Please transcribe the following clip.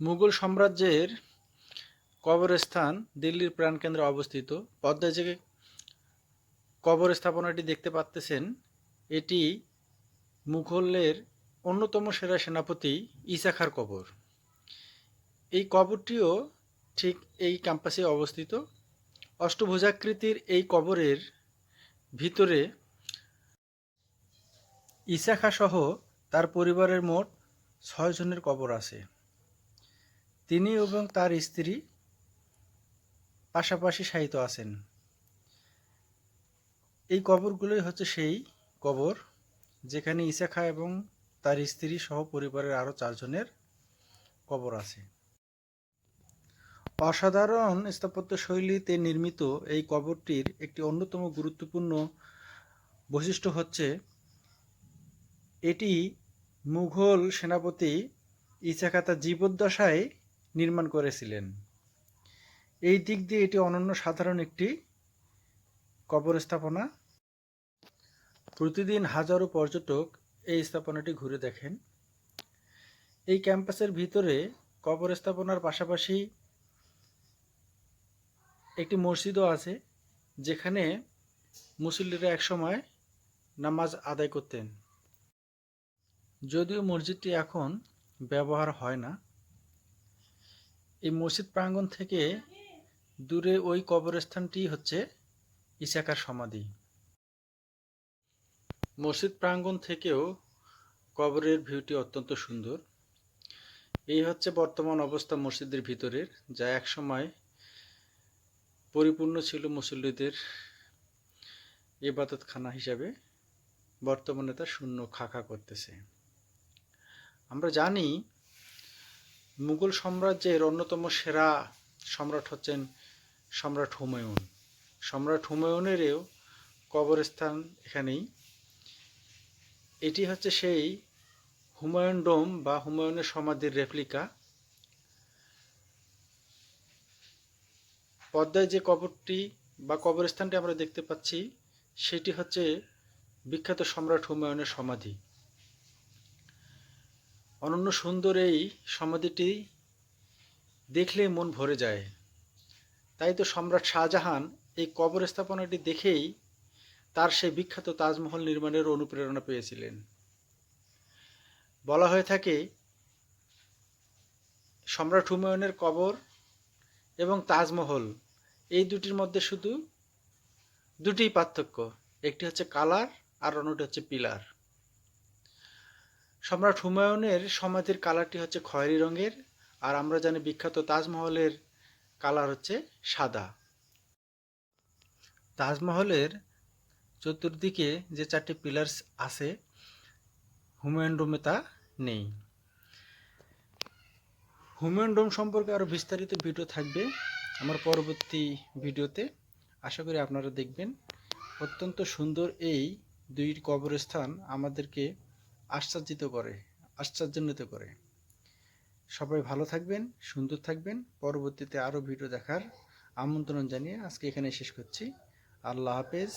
মুঘল সাম্রাজ্যের কবরস্থান দিল্লির প্রাণকেন্দ্রে অবস্থিত। পদ্মায় যে কবর স্থাপনাটি দেখতে পাচ্তেছেন, এটি মুঘলের অন্যতম সেরা সেনাপতি ঈসা খাঁর কবর। এই কবরটিও ঠিক এই ক্যাম্পাসে অবস্থিত। অষ্টভুজাকৃতির এই কবরের ভিতরে ঈসা খাঁ সহ তার পরিবারের মোট ৬ জনের কবর আছে। তিনি এবং তার স্ত্রী পাশাপাশি শায়িত আছেন। এই কবরগুলোই হচ্ছে সেই কবর যেখানে ঈসা খাঁ এবং তার স্ত্রী সহ পরিবারের আরও ৪ জনের কবর আছে। অসাধারণ স্থাপত্যশৈলীতে নির্মিত এই কবরটির একটি অন্যতম গুরুত্বপূর্ণ বৈশিষ্ট্য হচ্ছে এটি মুঘল সেনাপতি ঈসা খাঁ তার জীবদ্দশায় নির্মাণ করেছিলেন। এই দিক দিয়ে এটি অনন্য সাধারণ একটি কবর স্থাপনা। প্রতিদিন হাজারো পর্যটক এই স্থাপনাটি ঘুরে দেখেন। এই ক্যাম্পাসের ভিতরে কবর স্থাপনার পাশাপাশি একটি মসজিদও আছে, যেখানে মুসল্লিরা একসময় নামাজ আদায় করতেন। যদিও মসজিদটি এখন ব্যবহার হয় না। এই মসজিদ প্রাঙ্গণ থেকে দূরে ওই কবরস্থানটি হচ্ছে ঈসা খাঁর সমাধি। মসজিদ প্রাঙ্গণ থেকেও কবরের ভিউটি অত্যন্ত সুন্দর। এই হচ্ছে বর্তমান অবস্থা মসজিদের ভিতরের, যা একসময় পরিপূর্ণ ছিল মুসল্লিদের ইবাদতখানা হিসাবে। বর্তমানে তা শূন্য খাঁ করতেছে। আমরা জানি মুঘল সাম্রাজ্যের অন্যতম সেরা সম্রাট হচ্ছেন সম্রাট হুমায়ুন। সম্রাট হুমায়ুনেরও কবরস্থান এখানেই। এটি হচ্ছে সেই হুমায়ুন ডোম বা হুমায়ুনের সমাধির রেপ্লিকা। পদ্মায় যে কবরটি বা কবরস্থানটি আমরা দেখতে পাচ্ছি, সেটি হচ্ছে বিখ্যাত সম্রাট হুমায়ুনের সমাধি। অনন্য সুন্দর এই সমাধিটি দেখলেই মন ভরে যায়। তাই তো সম্রাট শাহজাহান এই কবর স্থাপনাটি দেখেই তার সেই বিখ্যাত তাজমহল নির্মাণের অনুপ্রেরণা পেয়েছিলেন। বলা হয়ে থাকে সম্রাট হুমায়ুনের কবর এবং তাজমহল এই দুটির মধ্যে শুধু দুটিই পার্থক্য, একটি হচ্ছে কালার আর অন্যটি হচ্ছে পিলার। সম্রাট হুমায়ুনের সমাধির কালারটি হচ্ছে খয়েরি রঙের, আর আমরা জানি বিখ্যাত তাজমহলের কালার হচ্ছে সাদা। তাজমহলের চতুর্দিকে যে 4টি পিলার্স আছে, হুমায়ুন ডোমে তা নেই। হুমায়ুন ডোম সম্পর্কে আরও বিস্তারিত ভিডিও থাকবে আমার পরবর্তী ভিডিওতে। আশা করি আপনারা দেখবেন। অত্যন্ত সুন্দর এই দুই কবরস্থান আমাদেরকে আশ্চর্যান্বিত করে। সবাই ভালো থাকবেন, সুন্দর থাকবেন। পরবর্তীতে আরও ভিডিও দেখার আমন্ত্রণ জানিয়ে আজকে এখানে শেষ করছি। আল্লাহ হাফেজ।